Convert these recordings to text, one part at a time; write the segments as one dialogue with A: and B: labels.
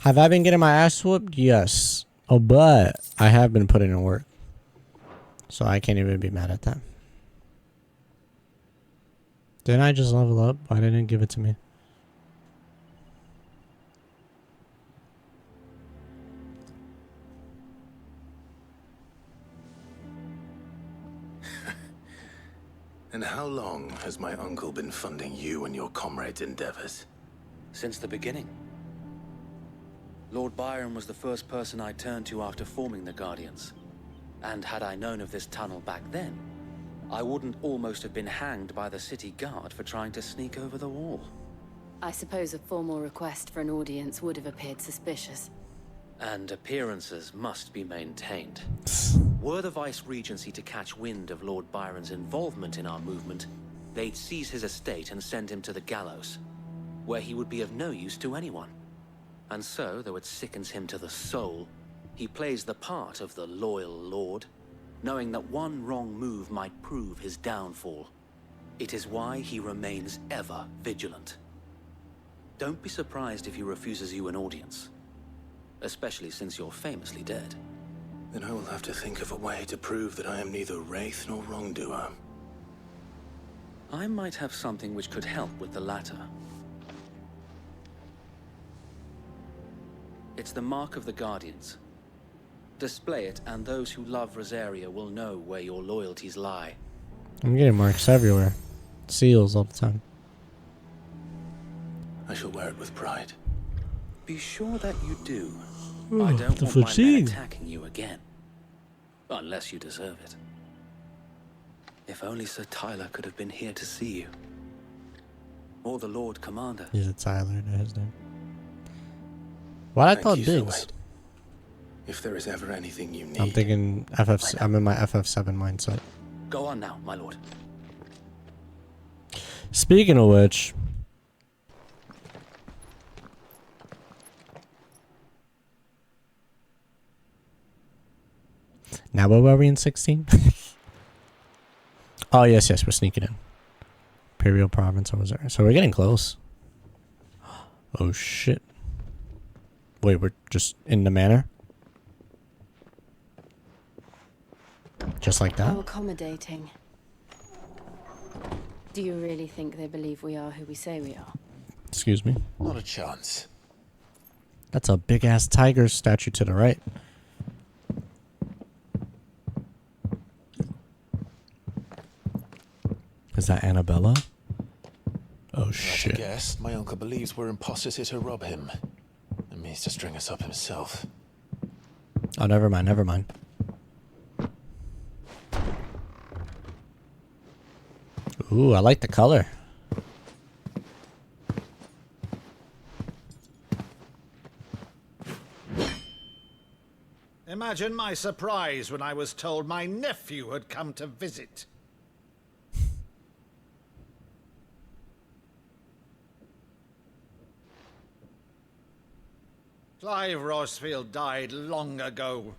A: Have I been getting my ass whooped? Yes. Oh, but I have been putting in work. So I can't even be mad at that. Didn't I just level up? Why didn't it give it to me?
B: And how long has my uncle been funding you and your comrades' endeavors?
C: Since the beginning. Lord Byron was the first person I turned to after forming the Guardians. And had I known of this tunnel back then, I wouldn't almost have been hanged by the city guard for trying to sneak over the wall.
D: I suppose a formal request for an audience would have appeared suspicious.
C: And appearances must be maintained. Were the Vice-Regency to catch wind of Lord Byron's involvement in our movement, they'd seize his estate and send him to the gallows, where he would be of no use to anyone. And so, though it sickens him to the soul, he plays the part of the loyal lord, knowing that one wrong move might prove his downfall. It is why he remains ever vigilant. Don't be surprised if he refuses you an audience, especially since you're famously dead.
B: Then I will have to think of a way to prove that I am neither wraith nor wrongdoer.
C: I might have something which could help with the latter. It's the mark of the Guardians. Display it, and those who love Rosaria will know where your loyalties lie.
A: I'm getting marks everywhere. Seals all the time.
B: I shall wear it with pride.
C: Be sure that you do.
A: Ooh,
C: I don't
A: the
C: want my men
A: fatigue.
C: attacking you again. Unless you deserve it. If only Sir Tyler could have been here to see you. Or the Lord Commander.
A: He's a Tyler, that's his name. What I
B: Thank
A: thought
B: you, Sir
A: Biggs.
B: Wade. If there is ever anything you need,
A: I'm thinking FF. I'm in my FF7 mindset.
C: Go on now, my lord.
A: Speaking of which, now where were we in 16? Oh yes, yes, we're sneaking in. Imperial Province over there. So we're getting close. Oh shit. Wait, we're just in the manor? Just like that?
D: How accommodating. Do you really think they believe we are who we say we are?
A: Excuse me.
B: not a chance.
A: That's a big ass tiger statue to the right. Is that Annabella? Oh
B: I
A: shit.
B: guess my uncle believes we're imposters here to rob him, and means to string us up himself.
A: Oh, never mind, never mind. Ooh, I like the color.
E: Imagine my surprise when I was told my nephew had come to visit. Clive Rosfield died long ago.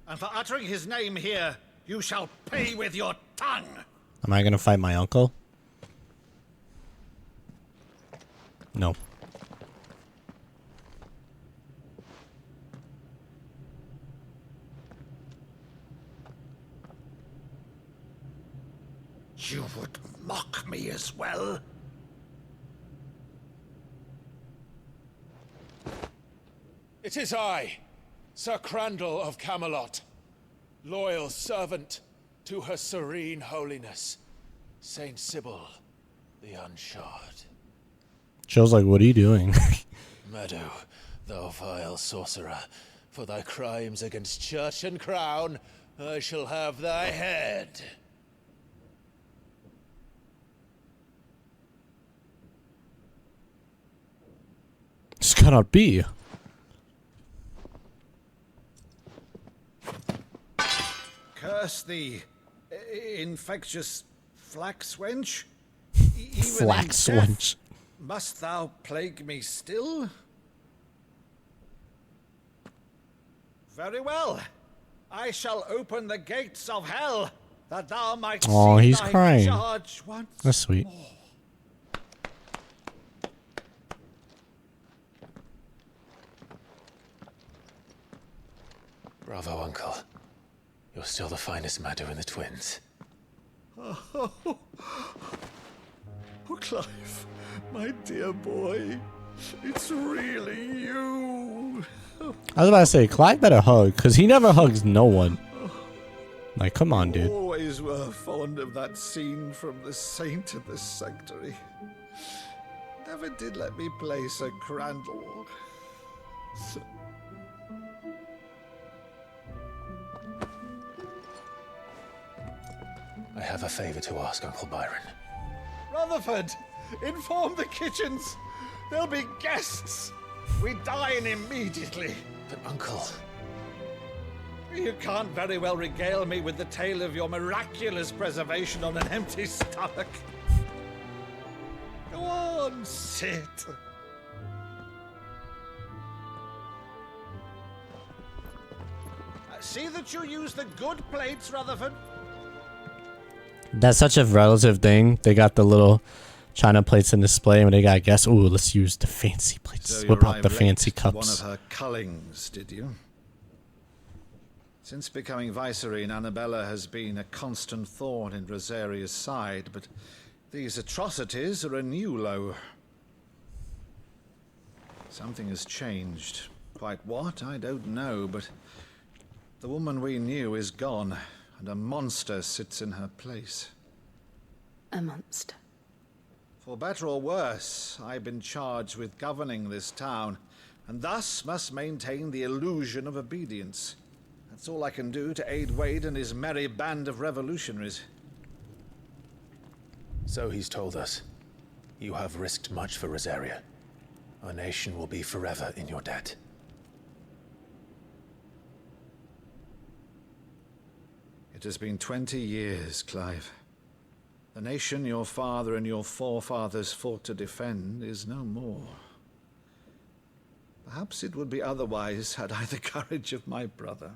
E: And for uttering his name here, you shall pay with your tongue.
A: Am I gonna fight my uncle? No.
E: You would mock me as well?
F: It is I, Sir Crandall of Camelot, loyal servant to Her Serene Holiness, Saint Sybil the Unshod.
A: Joe's like, what are you doing?
B: Meadow, thou vile sorcerer, for thy crimes against church and crown, I shall have thy head.
A: This cannot be.
E: Curse thee, infectious flax wench. Even in
A: Flax
E: death,
A: wench.
E: Must thou plague me still? Very well. I shall open the gates of hell, that thou might
A: Aw,
E: see
A: he's
E: thy
A: crying.
E: charge once
A: That's sweet.
E: more.
B: Bravo, Uncle. You're still the finest Madu in the twins.
E: Oh, Clive, my dear boy. It's really you.
A: I was about to say, Clive better hug, because he never hugs no one. Like, come on, dude.
E: Always were fond of that scene from The Saint of the Sanctuary. Never did let me play Sir Crandall.
B: I have a favor to ask, Uncle Byron.
E: Rutherford, inform the kitchens. There'll be guests. We dine immediately.
B: But, Uncle...
E: You can't very well regale me with the tale of your miraculous preservation on an empty stomach. Go on, sit. See that you use the good plates, Rutherford.
A: That's such a relative thing. They got the little china plates in display, and they got guess. Ooh, let's use the fancy plates.
E: So you
A: Whip out the
E: arrived
A: fancy
E: late to
A: cups.
E: one of her cullings, did you? Since becoming Vicereine, Annabella has been a constant thorn in Rosaria's side, but these atrocities are a new low. Something has changed. Quite what, I don't know, but the woman we knew is gone, and a monster sits in her place.
D: A monster.
E: For better or worse, I've been charged with governing this town, and thus must maintain the illusion of obedience. That's all I can do to aid Wade and his merry band of revolutionaries.
B: So he's told us. You have risked much for Rosaria. Our nation will be forever in your debt.
E: It has been 20 years, Clive. The nation your father and your forefathers fought to defend is no more. Perhaps it would be otherwise had I the courage of my brother.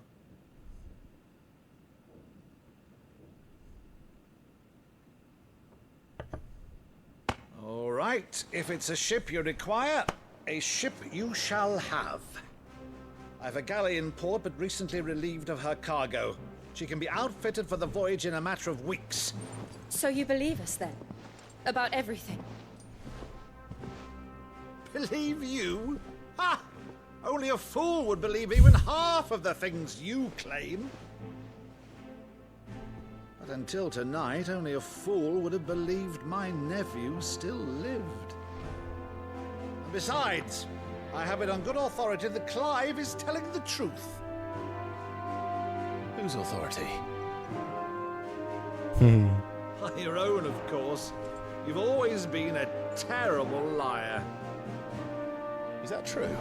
E: All right, if it's a ship you require, a ship you shall have. I've a galley in port, but recently relieved of her cargo. She can be outfitted for the voyage in a matter of weeks.
G: So you believe us then? About everything?
E: Believe you? Ha! Only a fool would believe even half of the things you claim. But until tonight, only a fool would have believed my nephew still lived. And besides, I have it on good authority that Clive is telling the truth.
B: Whose authority?
E: Your own, of course. You've always been a terrible liar.
B: Is that true?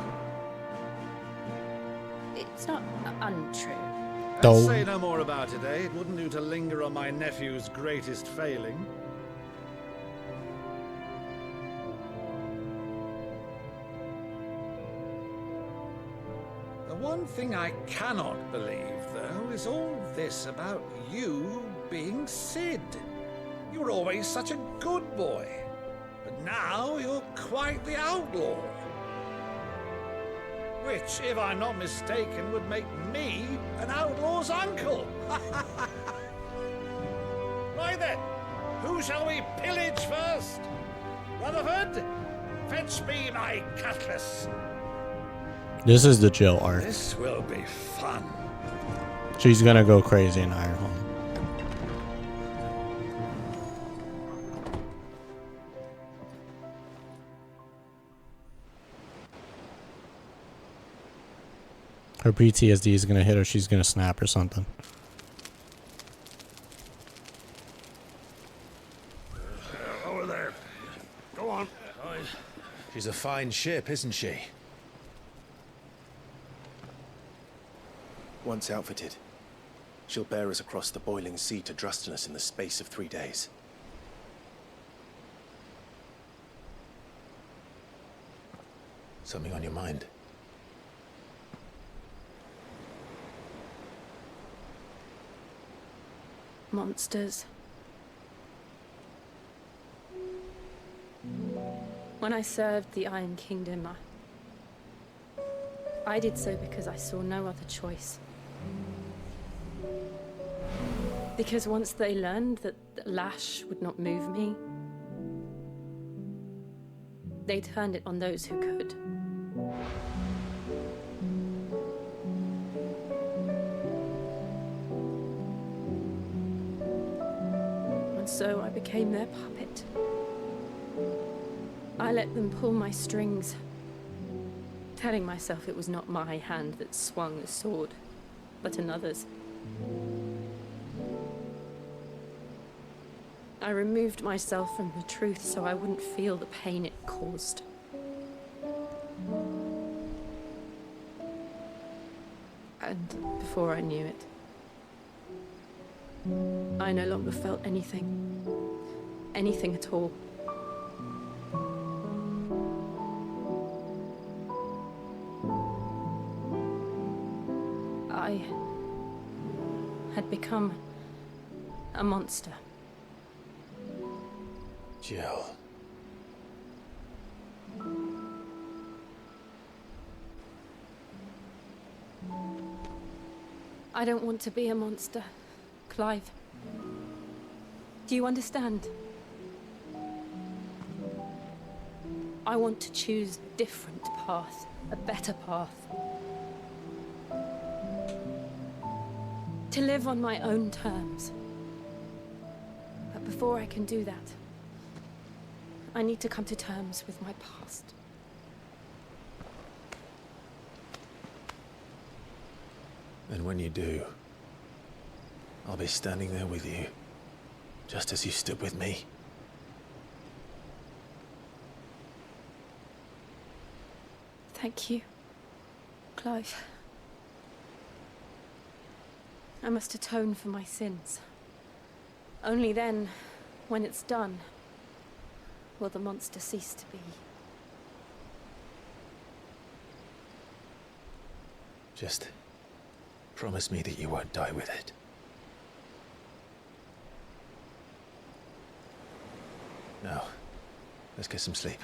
G: It's not untrue.
E: Let's say no more about it, eh? It wouldn't do to linger on my nephew's greatest failing. The one thing I cannot believe, though, is all this about you being Cid. You were always such a good boy, but now you're quite the outlaw. Which, if I'm not mistaken, would make me an outlaw's uncle. Right then, who shall we pillage first? Rutherford, fetch me my cutlass.
A: This is the Jill arc.
E: This will be fun.
A: She's gonna go crazy in Ironhome. Her PTSD is gonna hit her. She's gonna snap or something.
F: Over there. Go on.
B: She's a fine ship, isn't she? Once outfitted, she'll bear us across the boiling sea to Drustinus in the space of 3 days. Something on your mind?
G: Monsters. When I served the Iron Kingdom, I did so because I saw no other choice. Because once they learned that the lash would not move me, they turned it on those who could. And so I became their puppet. I let them pull my strings, telling myself it was not my hand that swung the sword, but another's. I removed myself from the truth so I wouldn't feel the pain it caused. And before I knew it, I no longer felt anything. Anything at all. I had become a monster.
B: Jill.
G: I don't want to be a monster, Clive. Do you understand? I want to choose a different path, a better path. To live on my own terms. But before I can do that, I need to come to terms with my past.
B: And when you do, I'll be standing there with you, just as you stood with me.
G: Thank you, Clive. I must atone for my sins. Only then, when it's done, will the monster cease to be.
B: Just promise me that you won't die with it. Now, let's get some sleep.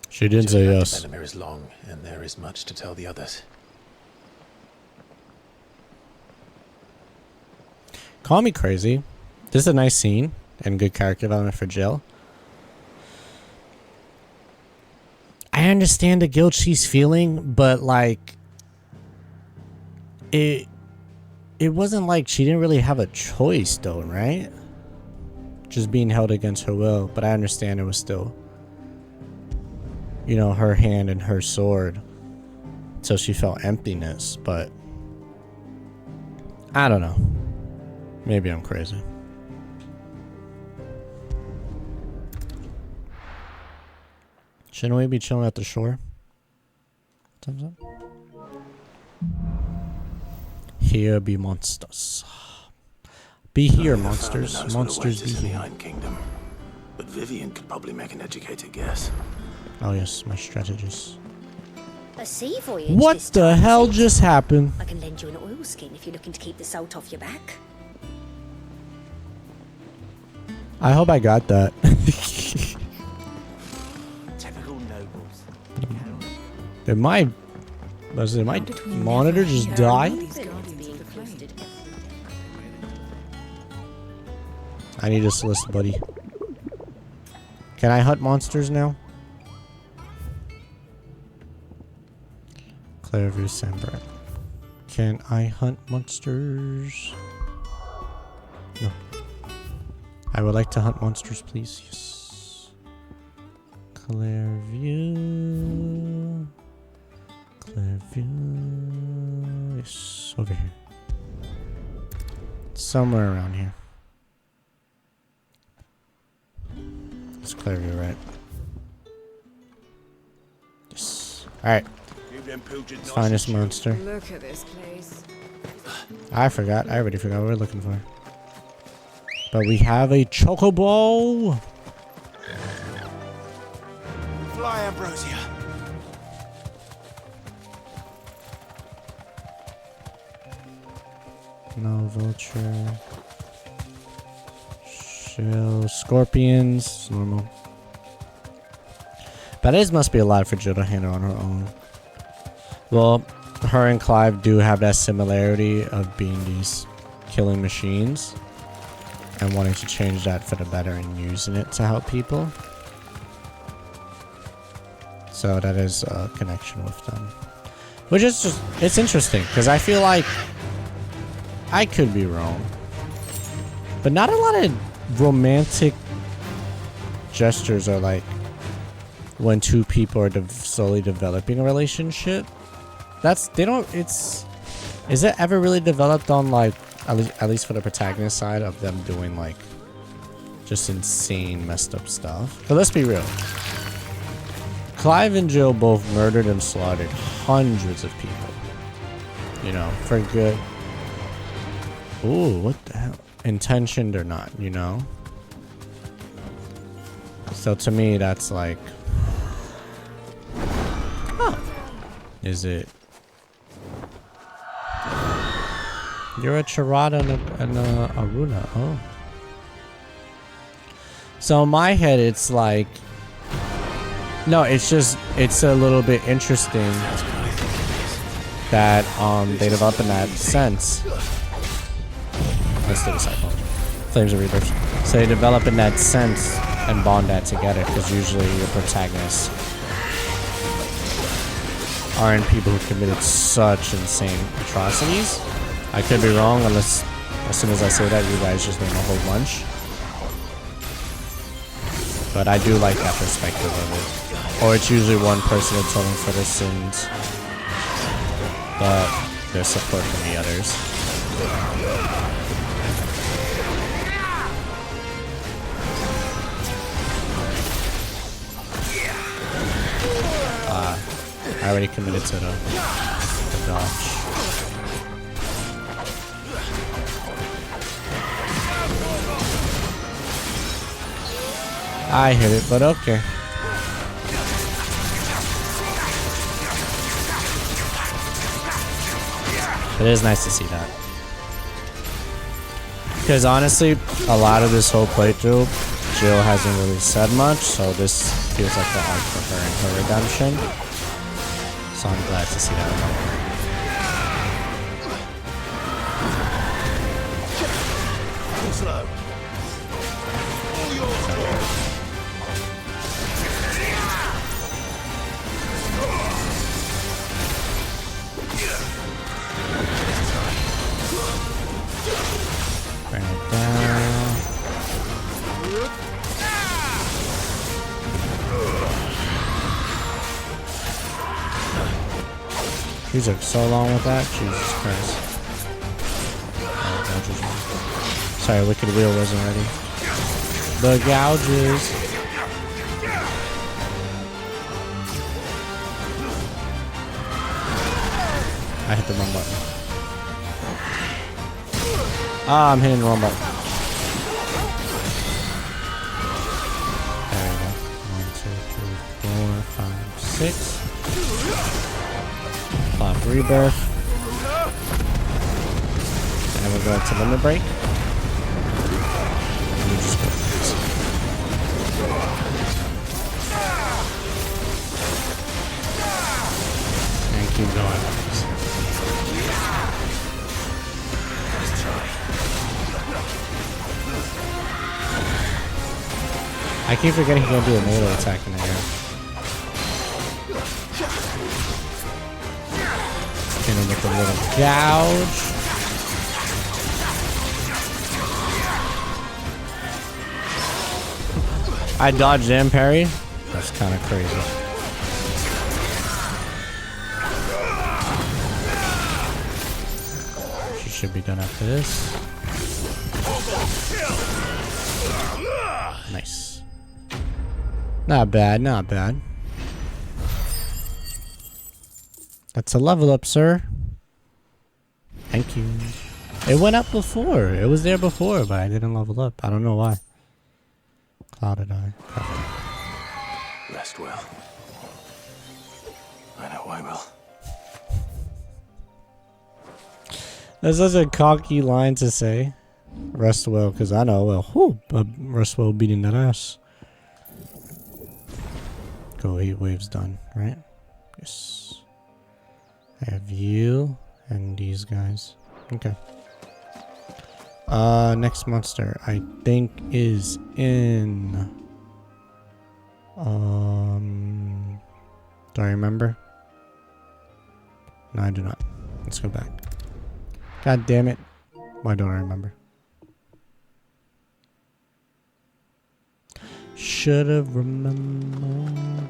A: She didn't say
B: Journey back
A: yes.
B: to Benamir is long, and there is much to tell the others.
A: Call me crazy. This is a nice scene and good character development for Jill. I understand the guilt she's feeling, but like it wasn't like she didn't really have a choice though, right? Just being held against her will, but I understand it was still, you know, her hand and her sword. So she felt emptiness, but I don't know. Maybe I'm crazy. Shouldn't we be chilling at the shore? Thumbs up. Here be monsters. Be here, monsters. Monsters be
F: in the
A: here.
F: Iron Kingdom, but Vivian could probably make an educated guess.
A: Oh yes, my strategist.
H: A sea voyage.
A: What
H: this
A: the
H: time,
A: hell
H: is it?
A: just happened?
H: I can lend you an oilskin if you're looking to keep the salt off your back.
A: I hope I got that.
I: Typical nobles.
A: Did my monitor just die? I need a solicit, buddy. Can I hunt monsters now? Clairview Sandbrook. Can I hunt monsters? No. I would like to hunt monsters, please. Yes. Clairview. Clairview. Yes, over here. Somewhere around here. It's Clairview, right? Yes. Alright. Let's find this monster.
J: Look at this place.
A: I forgot. I already forgot what we're looking for. But we have a chocobo.
I: Fly, Ambrosia.
A: No vulture. Shell. Scorpions. Normal. But it must be a lot for Jill to handle on her own. Well, her and Clive do have that similarity of being these killing machines and wanting to change that for the better and using it to help people. So that is a connection with them. Which is just, it's interesting because I feel like I could be wrong, but not a lot of romantic gestures are like when two people are slowly developing a relationship. They don't, is it ever really developed on like, at least for the protagonist side of them doing like just insane messed up stuff? But let's be real. Clive and Jill both murdered and slaughtered hundreds of people. You know, for good. Ooh, what the hell? Intentioned or not, you know? So to me, that's like... Oh. Is it... You're a Charada and a Aruna. Oh. So in my head, it's like... No, it's just, it's a little bit interesting that they develop in that sense. Let's do the cycle. Flames of Rebirth. So they develop in that sense and bond that together, because usually your protagonists aren't people who committed such insane atrocities. I could be wrong, unless as soon as I say that, you guys just name a whole bunch. But I do like that perspective of it. Or it's usually one person atoning for their sins, but there's support from the others. I already committed to the dodge. I hit it, but okay. It is nice to see that. Because honestly, a lot of this whole playthrough, Jill hasn't really said much, so this feels like the arc for her and her redemption. So I'm glad to see that about her.
B: Slow. All yours.
A: Bring it down. You took so long with that, Jesus Christ. Oh, sorry, Wicked Wheel wasn't ready. The gouges. I hit the wrong button. Ah, I'm hitting the wrong button. There we go. 1, 2, 3, 4, 5, 6. Plop Rebirth. And we're going to Limit Break. And we just go and keep going. I keep forgetting he can do a melee attack in the air. Hit him with a little gouge. I dodged and parry. That's kind of crazy. She should be done after this. Nice. Not bad, not bad. That's a level up, sir. Thank you. It went up before. It was there before, but I didn't level up. I don't know why. Clouded Eye.
F: Rest well. I know I will.
A: That's such a cocky line to say. Rest well, because I know well. Whew, but rest well beating that ass. Go 8 waves done, right? Yes. I have you and these guys. Okay. Next monster I think is in. Do I remember? No, I do not. Let's go back. God damn it! Why don't I remember? Should have remembered.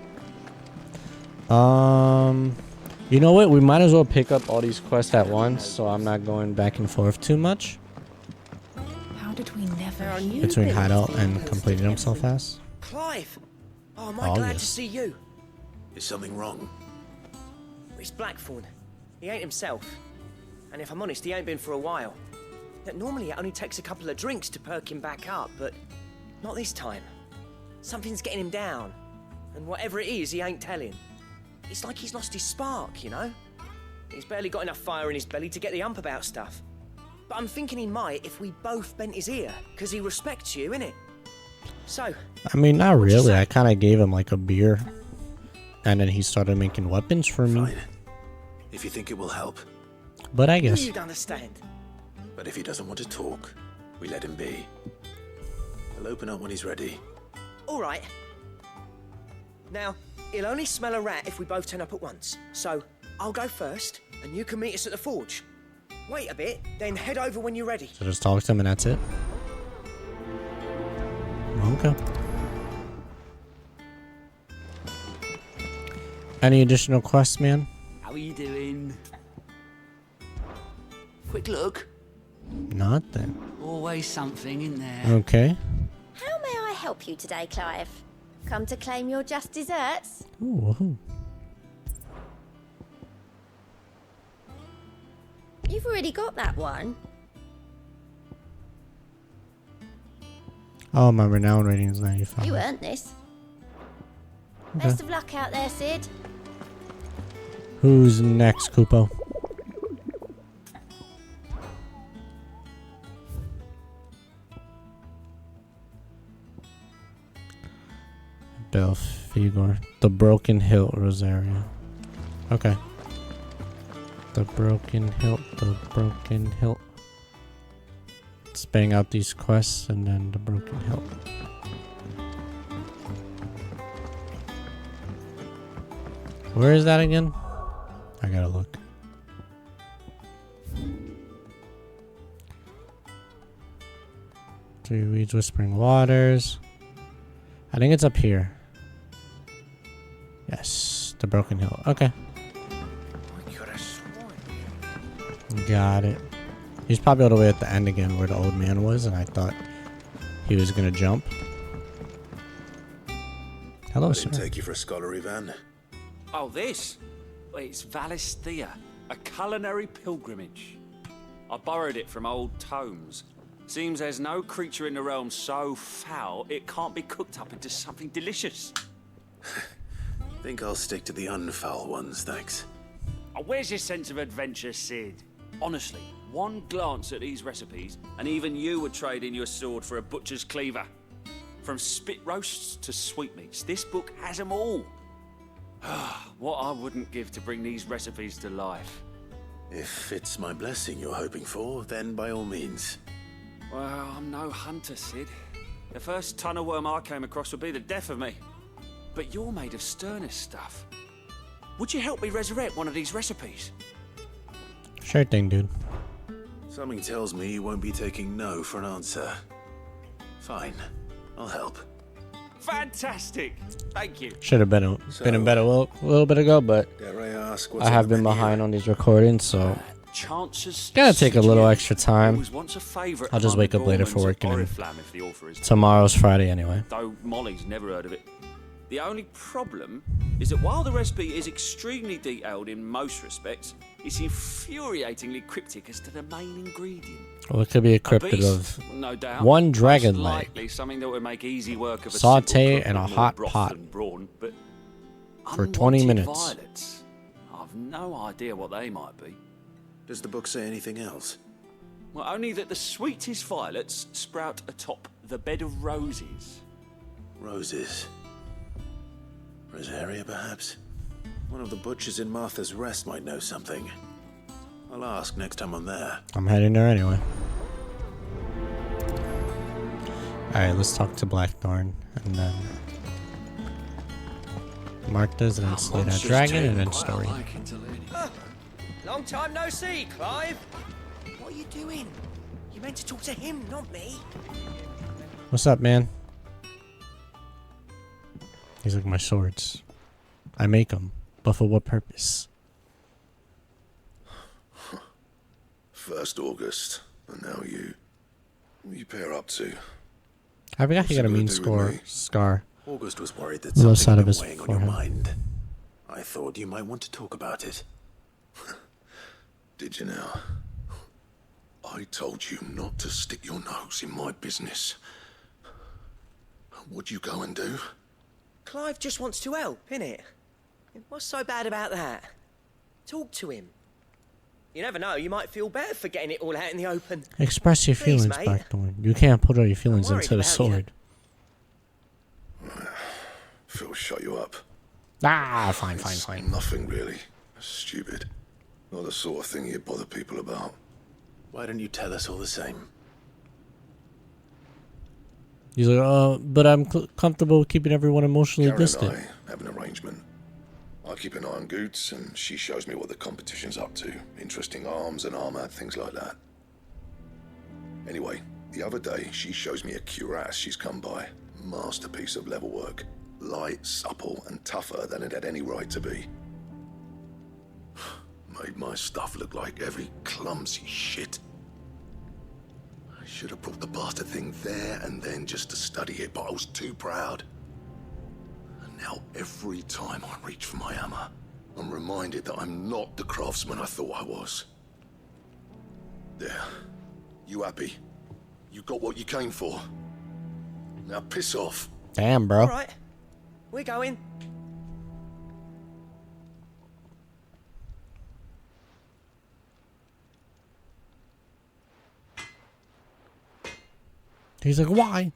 A: You know what? We might as well pick up all these quests at once, so I'm not going back and forth too much
J: How did we never
A: between hideout and completing them so fast.
K: Clive! Oh, am I glad to
A: yes.
K: see you.
F: Is something wrong?
K: It's Blackthorn. He ain't himself. And if I'm honest, he ain't been for a while. That normally it only takes a couple of drinks to perk him back up, but not this time. Something's getting him down. And whatever it is, he ain't telling. It's like he's lost his spark, you know? He's barely got enough fire in his belly to get the ump about stuff. But I'm thinking he might if we both bent his ear, because he respects you, innit? So...
A: I mean, not really. I kind of gave him like a beer. And then he started making weapons for me.
F: Fine. If you think it will help.
A: But I guess.
K: You'd understand.
F: But if he doesn't want to talk, we let him be. He'll open up when he's ready.
K: All right. Now, he'll only smell a rat if we both turn up at once. So, I'll go first, and you can meet us at the forge. Wait a bit, then head over when you're ready.
A: So just talk to him and that's it? Okay. Any additional quests, man?
I: How are you doing? Quick look.
A: Nothing.
I: Always something in there.
A: Okay.
H: How may I help you today, Clive? Come to claim your just desserts?
A: Ooh, woohoo.
H: You've already got that one.
A: Oh, my renown rating is 95.
H: You earned this.
A: Okay.
H: Best of luck out there, Sid.
A: Who's next, Kupo? Belphegor. The Broken Hilt Rosaria. Okay. The Broken Hilt. The Broken Hilt. Let's bang out these quests and then the Broken Hilt. Where is that again? I gotta look. Three Weeds Whispering Waters. I think it's up here. Yes, the Broken Hill. Okay. Got it. He's probably all the way at the end again where the old man was, and I thought he was gonna jump. Hello,
F: I
A: sir.
F: didn't take you for a scholarly van.
L: Oh, this? Well, it's Valisthea, a culinary pilgrimage. I borrowed it from old tomes. Seems there's no creature in the realm so foul it can't be cooked up into something delicious.
F: Think I'll stick to the unfoul ones, thanks.
L: Oh, where's your sense of adventure, Sid? Honestly, one glance at these recipes, and even you would trade in your sword for a butcher's cleaver. From spit roasts to sweetmeats, this book has them all. What I wouldn't give to bring these recipes to life.
F: If it's my blessing you're hoping for, then by all means.
L: Well, I'm no hunter, Sid. The first ton of worm I came across would be the death of me. But you're made of sterner stuff. Would you help me resurrect one of these recipes?
A: Sure thing, dude.
F: Something tells me you won't be taking no for an answer. Fine, I'll help.
L: Fantastic! Thank you.
A: Should have been in bed a little bit ago, but
F: Dare I ask what's
A: I
F: on
A: have
F: the
A: been
F: menu?
A: behind on these recordings, so
L: Chances
A: gotta take a little extra time.
L: was once a favourite
A: I'll just
L: among
A: wake
L: the
A: up later for
L: Gormans
A: work
L: of
A: and then
L: Oriflamme, if the author is
A: tomorrow's Friday anyway.
L: Though Molly's never heard of it. The only problem is that while the recipe is extremely detailed in most respects, it's infuriatingly cryptic as to the main ingredient.
A: Well, it could be a
L: A
A: cryptid
L: beast,
A: of
L: no doubt.
A: one dragon
L: Most
A: leg,
L: likely something that would make easy work of a
A: saute
L: simple cook
A: in a
L: with more
A: hot
L: broth
A: pot
L: than brawn, but
A: for 20
L: unwanted
A: minutes.
L: Violets. I've no idea what they might be.
F: Does the book say anything else?
L: Well, only that the sweetest violets sprout atop the bed of roses.
F: Roses. Rosaria, perhaps? One of the butchers in Martha's Rest might know something. I'll ask next time I'm there.
A: I'm heading there anyway. Alright, let's talk to Blackthorn, and then Martha's, and then slay that dragon, and then story.
K: Long time no see, Clive. What are you doing? You meant to talk to him, not me.
A: What's up, man? These like my swords. I make them, but for what purpose?
M: First August, and now you. What you pair up to?
A: I forgot he got a mean scar.
F: August was worried that
A: Left
F: something
A: side of
F: was
A: his
F: weighing on your
A: forehead.
F: mind. I thought you might want to talk about it.
M: Did you now? I told you not to stick your nose in my business. What'd you go and do?
K: Clive just wants to help, innit? What's so bad about that? Talk to him. You never know, you might feel better for getting it all out in the open.
A: Express your
K: Please,
A: feelings,
K: mate.
A: Blackthorn. You can't put all your feelings
K: I'm worried
A: into the
K: about
A: sword.
M: Phil shut you up.
A: Ah, fine.
M: Nothing really. Stupid. Not the sort of thing you bother people about.
F: Why don't you tell us all the same?
A: He's like, but I'm comfortable keeping everyone emotionally
M: Karen
A: distant.
M: and I have an arrangement. I keep an eye on Goots, and she shows me what the competition's up to. Interesting arms and armor, things like that. Anyway, the other day, she shows me a cuirass she's come by. Masterpiece of level work. Light, supple, and tougher than it had any right to be. Made my stuff look like every clumsy shit. I should have brought the bastard thing there and then just to study it, but I was too proud. And now every time I reach for my hammer, I'm reminded that I'm not the craftsman I thought I was. There. You happy? You got what you came for. Now piss off.
A: Damn, bro.
K: All right, we're going.
A: He's like, why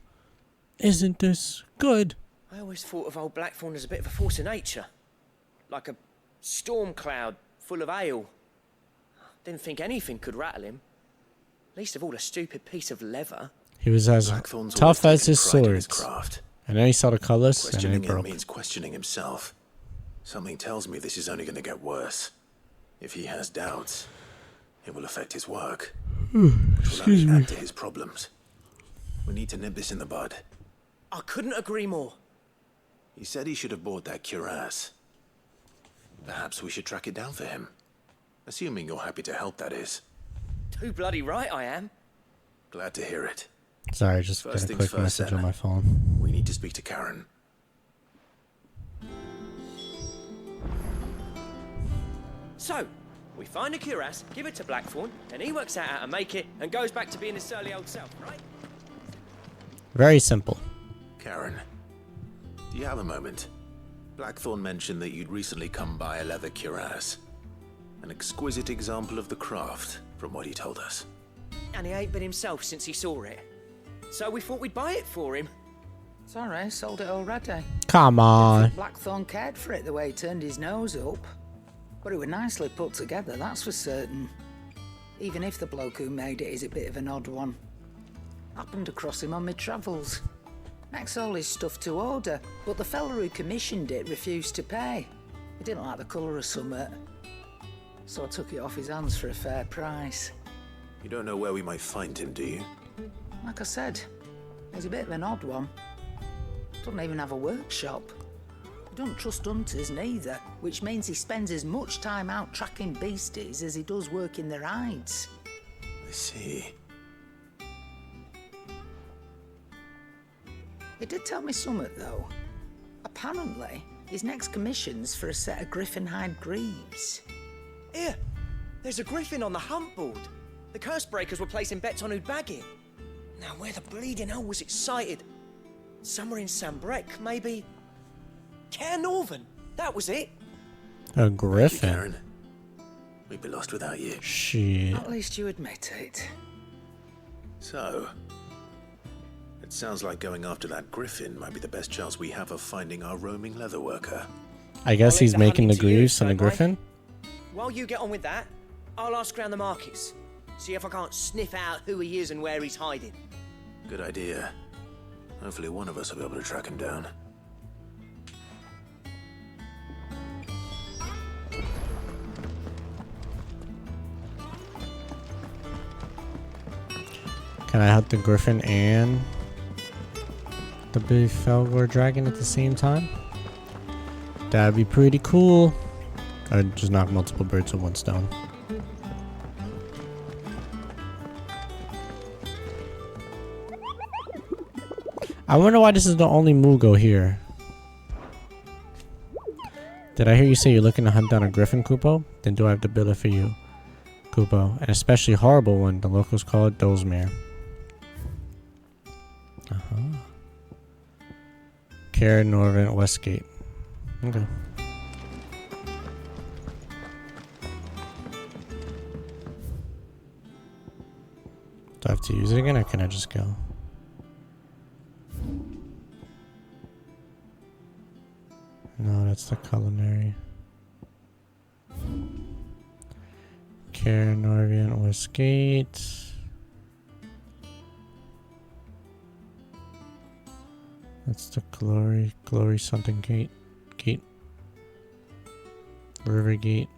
A: isn't this good?
K: I always thought of old Blackthorn as a bit of a force of nature. Like a storm cloud full of ale. Didn't think anything could rattle him. Least of all a stupid piece of leather.
A: He was as
F: Blackthorn's
A: tough
F: always
A: as his
F: taken pride in his
A: swords.
F: craft.
A: And then he saw the colors, and
F: Questioning
A: he
F: him
A: broke.
F: means questioning himself. Something tells me this is only going to get worse. If he has doubts, it will affect his work, which will only add to his problems. We need to nip this in the bud.
K: I couldn't agree more.
F: He said he should have bought that cuirass. Perhaps we should track it down for him. Assuming you're happy to help, that is.
K: Too bloody right I am.
F: Glad to hear it.
A: Sorry, just got
F: First
A: a
F: things
A: quick
F: first,
A: message
F: then.
A: on my phone.
F: We need to speak to Karen.
K: So, we find a cuirass, give it to Blackthorn, and he works out how to make it and goes back to being his surly old self, right?
A: Very simple.
F: Karen, do you have a moment? Blackthorn mentioned that you'd recently come by a leather cuirass. An exquisite example of the craft, from what he told us.
K: And he ain't been himself since he saw it. So we thought we'd buy it for him.
J: Sorry, sold it already.
A: Come on.
J: Blackthorn cared for it the way he turned his nose up. But it was nicely put together, that's for certain. Even if the bloke who made it is a bit of an odd one. Happened across him on my travels. Makes all his stuff to order, but the fella who commissioned it refused to pay. He didn't like the colour of summit. So I took it off his hands for a fair price.
F: You don't know where we might find him, do you?
J: Like I said, he's a bit of an odd one. Doesn't even have a workshop. He don't trust hunters neither, which means he spends as much time out tracking beasties as he does working their hides.
F: I see.
J: He did tell me something, though. Apparently, his next commission's for a set of griffin hide greaves.
K: Here, there's a griffin on the hunt board. The curse breakers were placing bets on who'd bag it. Now, where the bleeding hell was it sighted? Somewhere in Sambrec, maybe. Cairnorvin, that was it.
A: A griffin.
F: Karen, we'd be lost without you.
A: Shit.
J: At least you admit it.
F: So, it sounds like going after that griffin might be the best chance we have of finding our roaming leather worker.
A: I guess
K: I'll
A: he's
K: leave
A: making the
K: hunting to you,
A: Greaves and the
K: Stonewife.
A: Griffin.
K: While you get on with that, I'll ask around the markets. See if I can't sniff out who he is and where he's hiding.
F: Good idea. Hopefully one of us will be able to track him down.
A: Can I hunt the Griffin and the big Felgor dragon at the same time? That'd be pretty cool. I'd just knock multiple birds with one stone. I wonder why this is the only Mugo here. Did I hear you say you're looking to hunt down a Griffin, Kupo? Then do I have to build it for you, Kupo? An especially horrible one. The locals call it Dozemere. Care Norvent Westgate. Okay. Do I have to use it again or can I just go? No, that's the culinary. Care Norvent Westgate. That's the glory something gate. River Gate.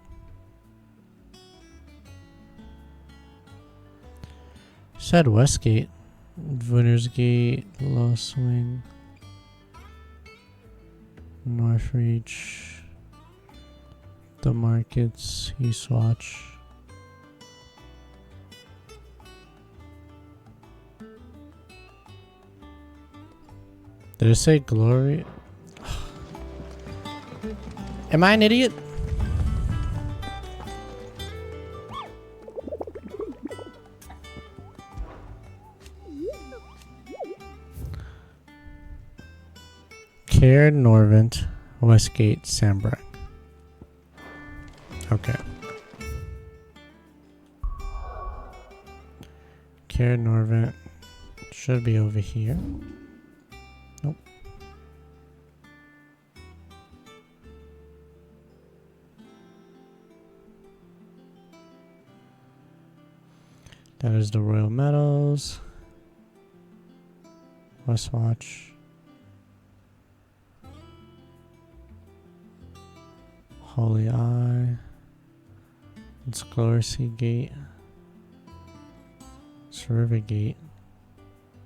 A: Said Westgate. Winter's Gate, Lost Wing, North Reach, the markets, Eastwatch. Did it say glory? Am I an idiot? Care Norvent, Westgate, Sandbrook. Okay. Care Norvent should be over here. Nope. That is the Royal Meadows. Westwatch. Holy Eye. It's Glory Gate. It's River Gate.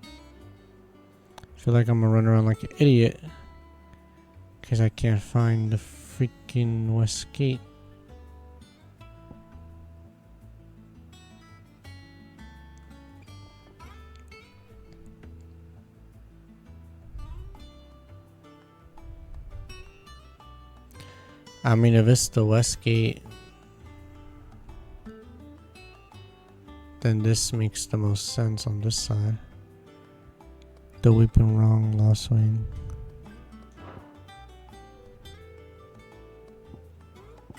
A: I feel like I'm gonna run around like an idiot because I can't find the freaking West Gate. I mean, if it's the West Gate, then this makes the most sense on this side. The Weeping Wrong, Lost Wing.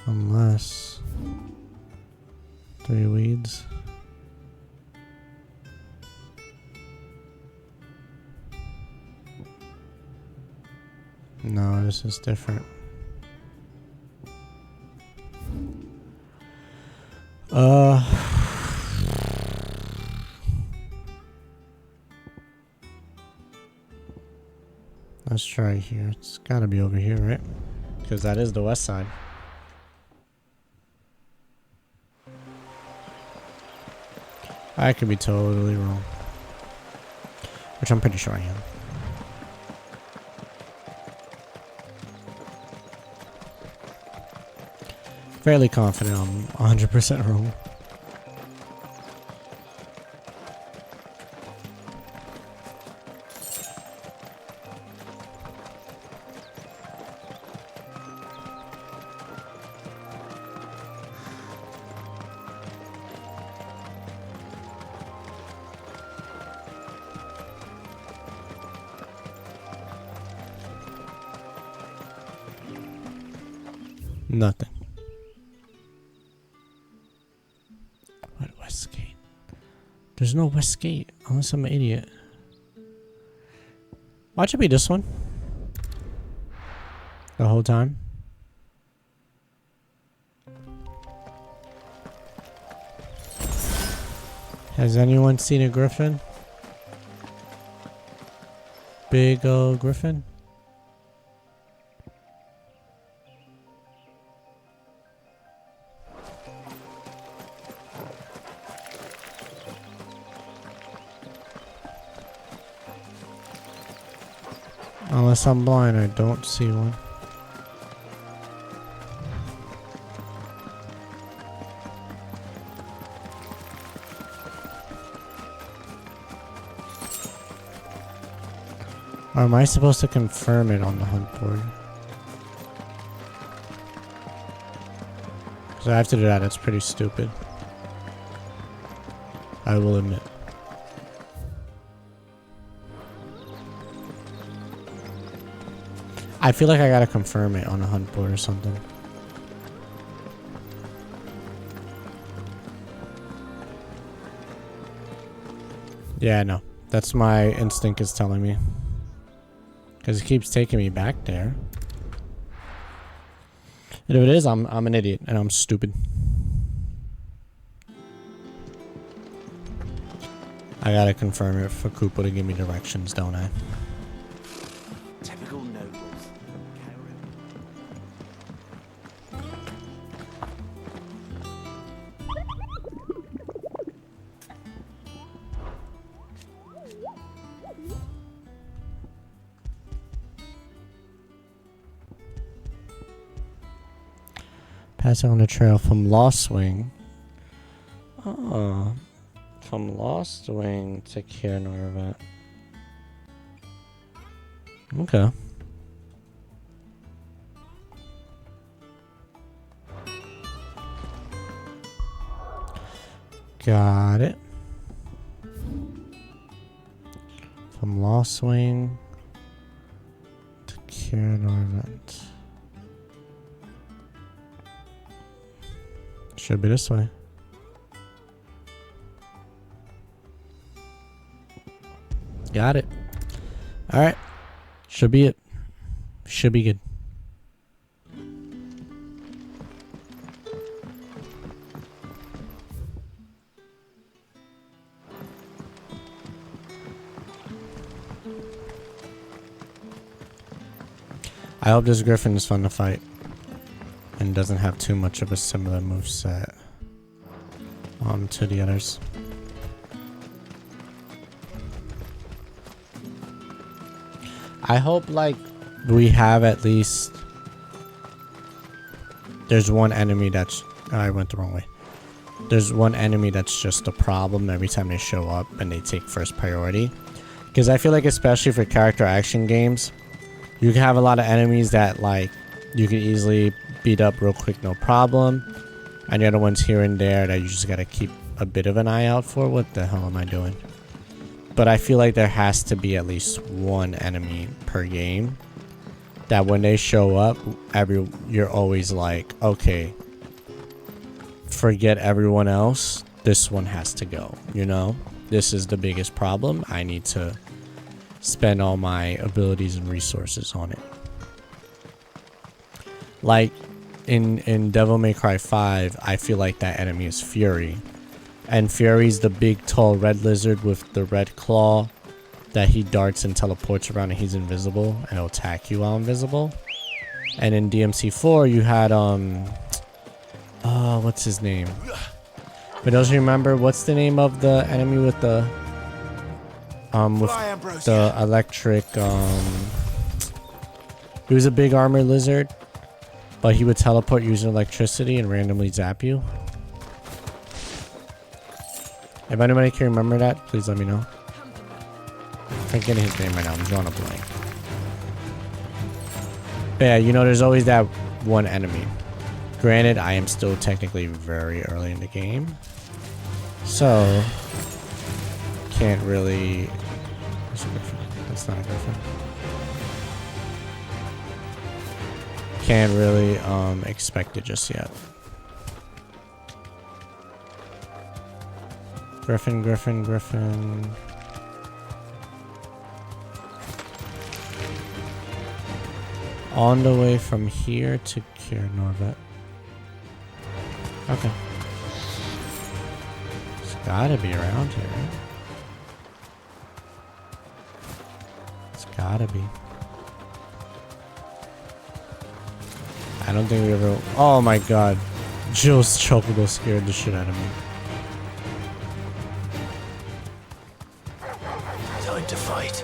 A: Unless 3 weeds. No, this is different. Let's try here. It's gotta be over here, right? Because that is the west side. I could be totally wrong. Which I'm pretty sure I am. Fairly confident I'm 100% wrong. Nothing. What Westgate? There's no Westgate unless I'm an idiot. Watch it be this one. The whole time. Has anyone seen a griffin? Big old griffin? Unless I'm blind, I don't see one. Or am I supposed to confirm it on the hunt board? Because I have to do that, that's pretty stupid. I will admit. I feel like I gotta confirm it on a hunt board or something. Yeah, I know. That's my instinct is telling me. Because it keeps taking me back there. And if it is, I'm an idiot and I'm stupid. I gotta confirm it for Koopa to give me directions, don't I?
L: Typical nobles.
A: Passing on the trail from Lost Wing. Oh. From Lost Wing to Caer Norvett. Okay. Got it. From Lost Wing to Caer Norvett. Should be this way. Got it. Alright. Should be it. Should be good. I hope this Griffin is fun to fight. And doesn't have too much of a similar moveset to the others. I hope like we have at least there's one enemy that's I went the wrong way. There's one enemy that's just a problem every time they show up and they take first priority. Because I feel like especially for character action games, you can have a lot of enemies that like you can easily beat up real quick, no problem. And the other ones here and there that you just gotta keep a bit of an eye out for. What the hell am I doing? But I feel like there has to be at least one enemy per game that when they show up, you're always like, okay, forget everyone else. This one has to go, you know? This is the biggest problem. I need to spend all my abilities and resources on it. Like in Devil May Cry 5, I feel like that enemy is Fury. And Fury's the big tall red lizard with the red claw that he darts and teleports around and he's invisible and he'll attack you while invisible. And in DMC4 you had what's his name? For those who remember, what's the name of the enemy with the electric he was a big armored lizard, but he would teleport using electricity and randomly zap you. If anybody can remember that, please let me know. I'm forgetting his name right now. I'm drawing a blank. But yeah, you know, there's always that one enemy. Granted, I am still technically very early in the game, so can't really. That's not a griffin. Can't really expect it just yet. Griffin, Griffin, Griffin. On the way from here to Caer Norvett. Okay. Let's Gotta be around here, right? It's gotta be. I don't think we ever... Oh my god. Jill's chocobo scared the shit out of me.
F: Time to fight.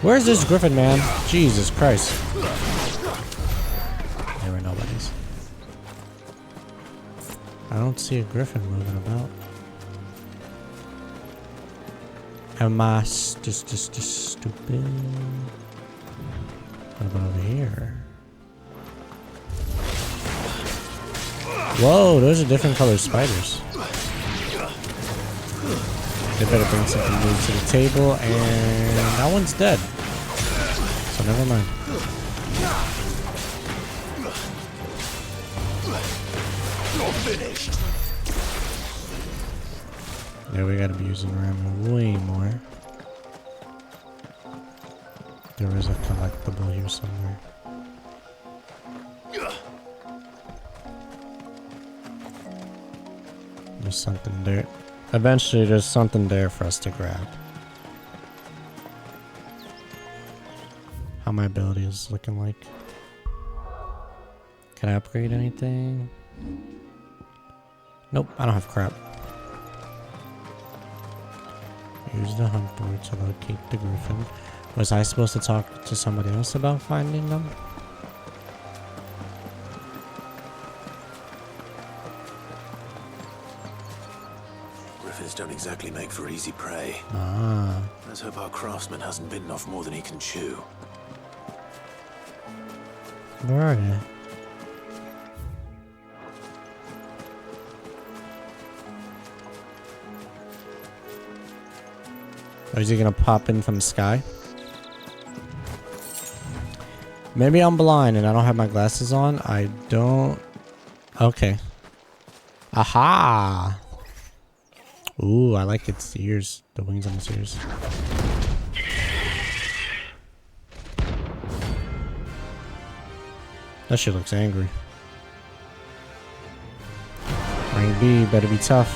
A: Where's this griffin, man? Jesus Christ. There were nobody's. I don't see a griffin moving about. Am I just stupid? What about over here? Whoa, those are different colored spiders. They better bring something new to the table, and that one's dead. So never mind.
B: You're finished.
A: Yeah, we gotta be using Rambo way more. There is a collectible here somewhere. There's something there. Eventually, there's something there for us to grab. How my ability is looking like. Can I upgrade anything? Nope, I don't have crap. Use the hunt board to locate the griffin. Was I supposed to talk to somebody else about finding them?
F: Griffins don't exactly make for easy prey.
A: Ah.
F: Let's hope our craftsman hasn't bitten off more than he can chew.
A: Where are they? Or is he gonna pop in from the sky? Maybe I'm blind and I don't have my glasses on. I don't... Okay. Aha! Ooh, I like its ears. The wings on its ears. That shit looks angry. Rank B, better be tough.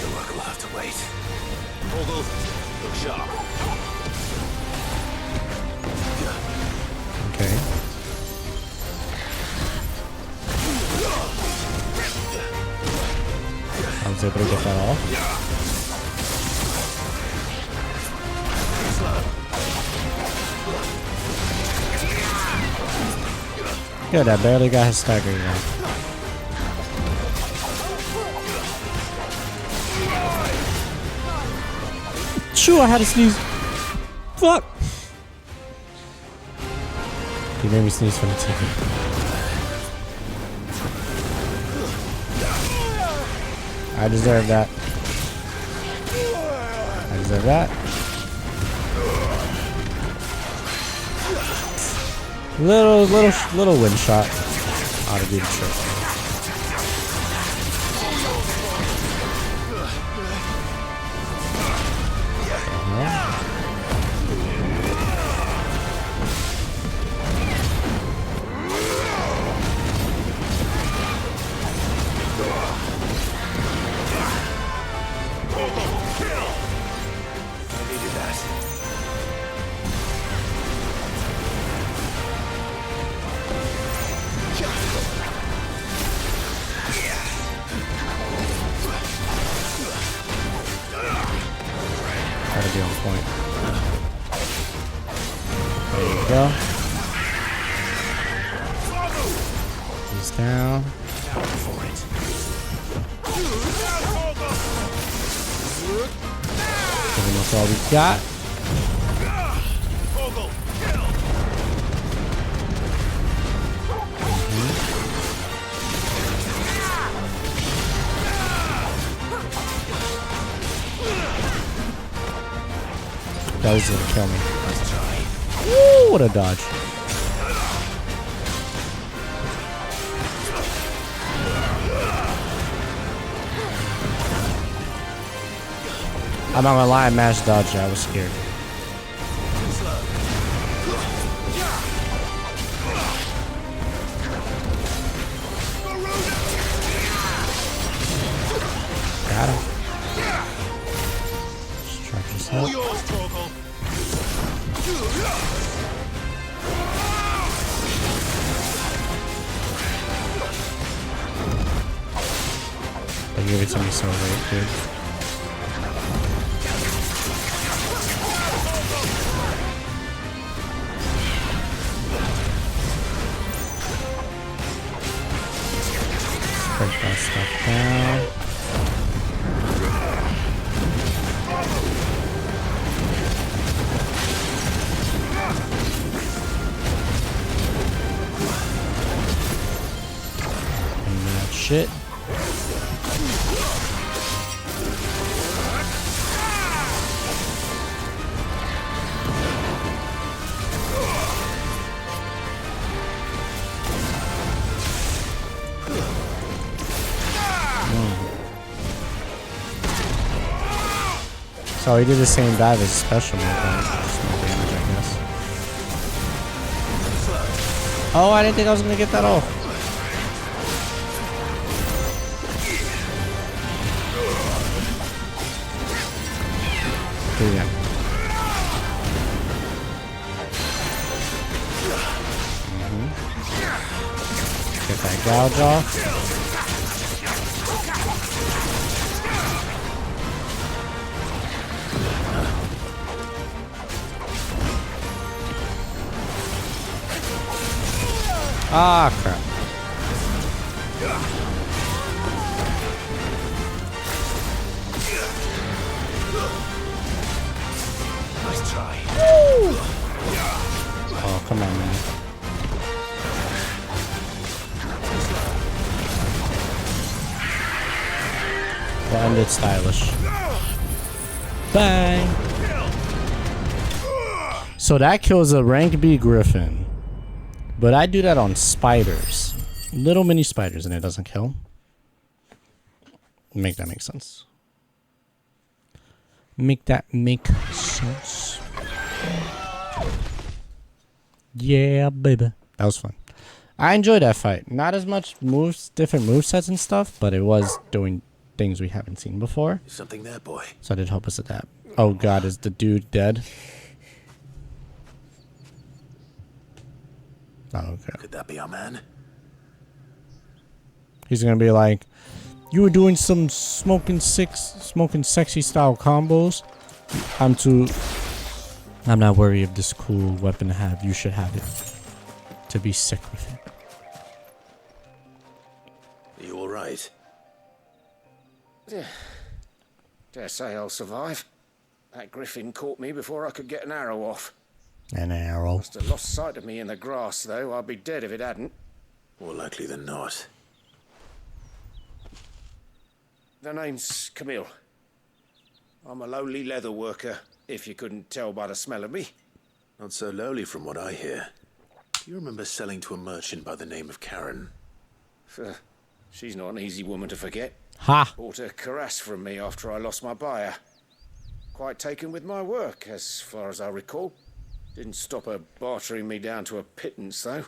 F: The work will have to wait.
B: Vogel, look sharp.
A: Okay. I was able to get that off. Good, I barely got his stagger now. Shoo, I had to sneeze. Fuck! He made me sneeze from the TV. I deserve that. I deserve that. Little wind shot. Ought to do the trick. Gotta be on point. There you go. He's down. Pretty much all we got. That was gonna kill me. Woo, what a dodge. I'm not gonna lie, I mashed dodge. I was scared.
M: All yours, Torgal.
A: They gave it to me so late, dude. Break that stuff down. And that shit. So he did the same dive as special move, right? Just more damage, I guess. Oh, I didn't think I was gonna get that off. Here we go. Get that gouge off. Ah, crap.
M: Nice try.
A: Oh, come on, man. We'll end it stylish. Bang! So that kills a rank B Griffin. But I do that on spiders. Little mini spiders, and it doesn't kill. Make that make sense. Make that make sense. Yeah, baby. That was fun. I enjoyed that fight. Not as much moves, different movesets and stuff, but it was doing things we haven't seen before.
F: Something there, boy.
A: So it did help us adapt. Oh god, is the dude dead? Oh, okay.
F: Could that be our man?
A: He's gonna be like, you were doing some smoking sexy style combos. I'm not worried of this cool weapon to have. You should have it. To be sick with it.
F: Are you alright?
E: Dare say I'll survive. That griffin caught me before I could get an arrow off.
A: An arrow.
E: Must have lost sight of me in the grass, though. I'd be dead if it hadn't.
F: More likely than not.
E: The name's Camille. I'm a lowly leather worker, if you couldn't tell by the smell of me.
F: Not so lowly from what I hear. Do you remember selling to a merchant by the name of Karen?
E: She's not an easy woman to forget.
A: Ha!
E: Bought a cuirass from me after I lost my buyer. Quite taken with my work, as far as I recall. Didn't stop her bartering me down to a pittance, though.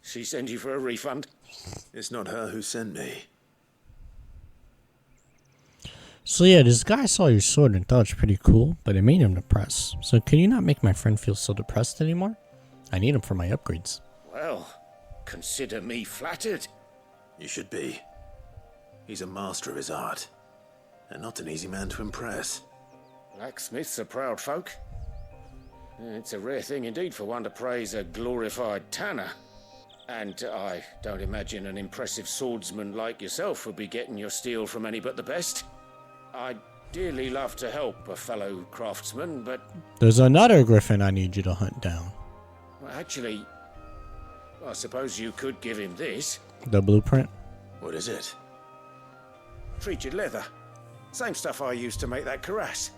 E: She sent you for a refund?
F: It's not her who sent me.
A: So yeah, this guy saw your sword and thought it's pretty cool, but it made him depressed. So can you not make my friend feel so depressed anymore? I need him for my upgrades.
E: Well, consider me flattered.
F: You should be. He's a master of his art, and not an easy man to impress.
E: Blacksmiths are proud folk. It's a rare thing indeed for one to praise a glorified tanner. And I don't imagine an impressive swordsman like yourself would be getting your steel from any but the best. I'd dearly love to help a fellow craftsman, but...
A: There's another griffin I need you to hunt down.
E: Well, actually, I suppose you could give him this.
A: The blueprint?
F: What is it?
E: Treated leather. Same stuff I used to make that cuirass.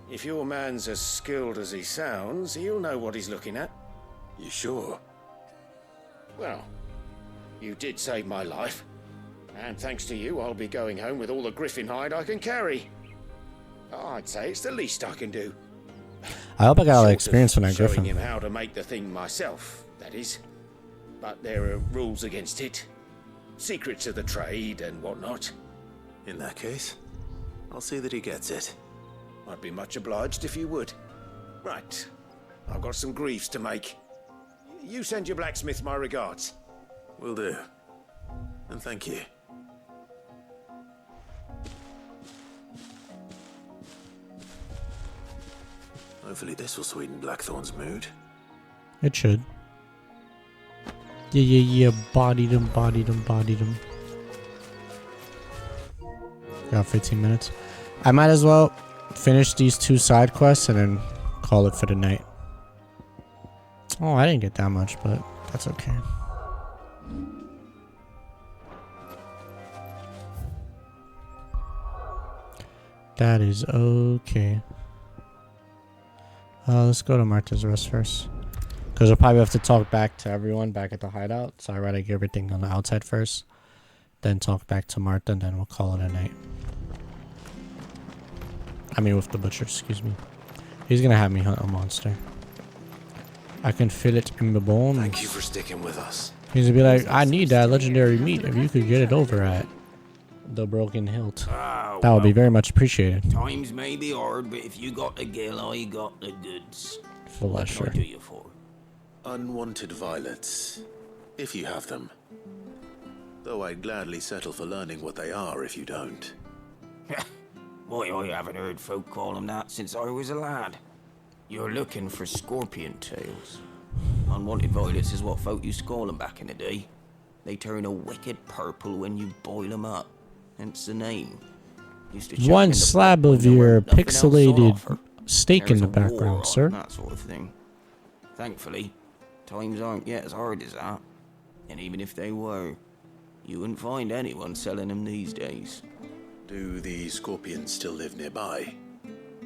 E: If your man's as skilled as he sounds, he'll know what he's looking at.
F: You sure?
E: Well, you did save my life. And thanks to you, I'll be going home with all the griffin hide I can carry. I'd say it's the least I can do.
A: I hope I got all the experience from that
E: showing
A: griffin.
E: him how to make the thing myself, that is. But there are rules against it. Secrets of the trade and whatnot.
F: In that case, I'll see that he gets it.
N: I'd be much obliged if you would. Right. I've got some griefs to make. You send your blacksmith my regards.
F: Will do. And thank you. Hopefully this will sweeten Blackthorn's mood.
A: It should. Yeah. Bodied him. Got 15 minutes. I might as well finish these 2 side quests and then call it for the night. Oh, I didn't get that much, but that's okay. That is okay. Let's go to Martha's Rest first. Because we'll probably have to talk back to everyone back at the hideout. So I'd rather get everything on the outside first. Then talk back to Martha, and then we'll call it a night. I mean with the butcher, excuse me. He's gonna have me hunt a monster. I can feel it in the bones.
F: Thank you for sticking with us.
A: He's gonna be like, I need that legendary meat if you could get it over at the Broken Hilt. That would be very much appreciated.
I: Times may be hard, but if you got the gill, I got the goods.
A: For
I: What
A: sure.
I: can I do you for?
F: Unwanted violets, if you have them. Though I'd gladly settle for learning what they are if you don't.
I: Why, I haven't heard folk call them that since I was a lad. You're looking for scorpion tails. Unwanted violets is what folk used to call them back in the day. They turn a wicked purple when you boil them up. Hence the name. Used to chuck
A: One
I: in the
A: slab
I: pot when
A: of
I: there
A: your
I: weren't nothing else on
A: pixelated
I: offer.
A: steak in
I: There's
A: the
I: a war
A: background,
I: on,
A: sir.
I: That sort of thing. Thankfully, times aren't yet as hard as that. And even if they were, you wouldn't find anyone selling them these days.
F: Do the scorpions still live nearby?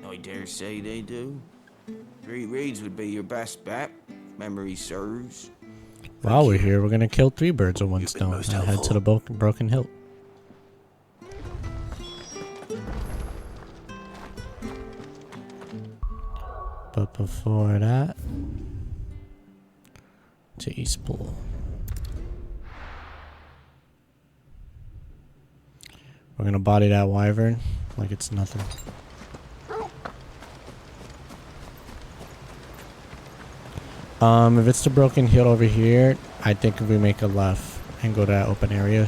I: I dare say they do. 3 Reeds would be your best bet, if memory serves.
A: While we're here, we're gonna kill 3 birds with one stone and head to the Broken Hilt. But before that, to Eastpool. We're gonna body that wyvern like it's nothing. If it's the Broken Hill over here, I think if we make a left and go to that open area,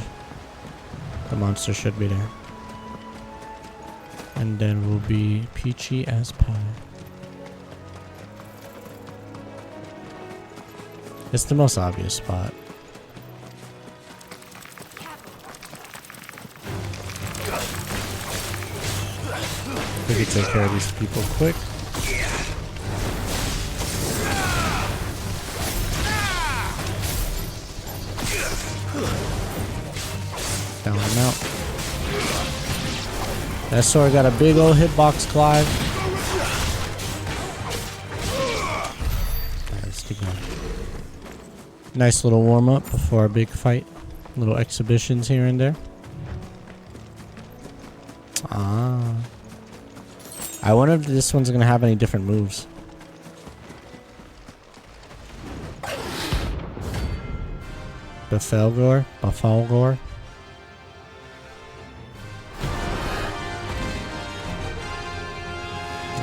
A: the monster should be there. And then we'll be peachy as pie. It's the most obvious spot. We can take care of these people quick. Down and out. That sword got a big old hitbox, Clive. Alright, let's keep going. Nice little warm up before our big fight. Little exhibitions here and there. Ah. I wonder if this one's gonna have any different moves. Bafalgor.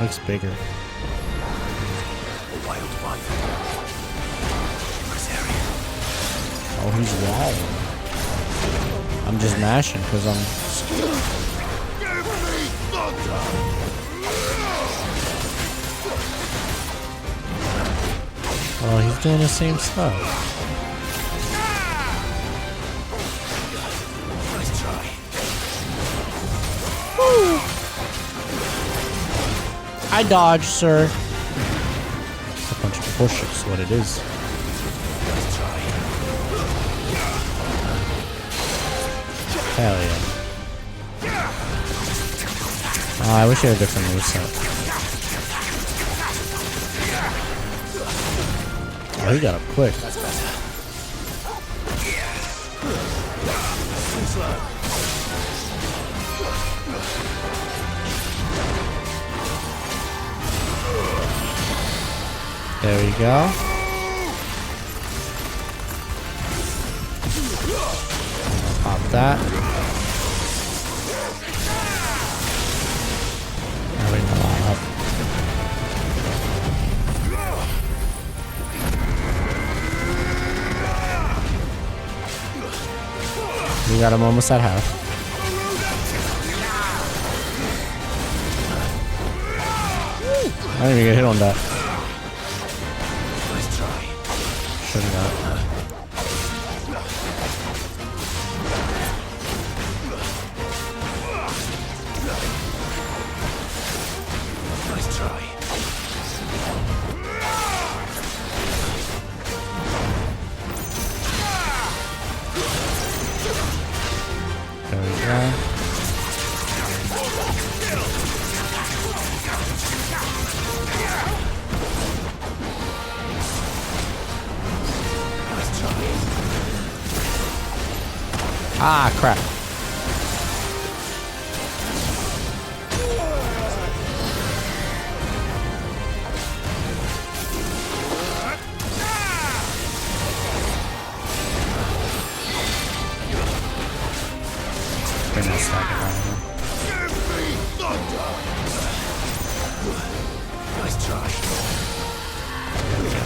A: Looks bigger.
F: A wild one.
A: Oh, he's wild. I'm just mashing because I'm. Oh, he's doing the same stuff.
F: Nice try.
A: Woo. I dodged, sir. It's a bunch of bullshit is what it is.
F: Nice try.
A: Hell yeah. Oh, I wish I had a different moveset. Oh, he got up quick.
F: That's better.
A: There we go. Pop that. There we go. got him almost at half. I didn't even get hit on that.
F: Nice try.
A: Should've got.
F: Nice try.
A: There we go. Ah, crap. Bring that stack of iron.
F: Nice try.
A: There we go.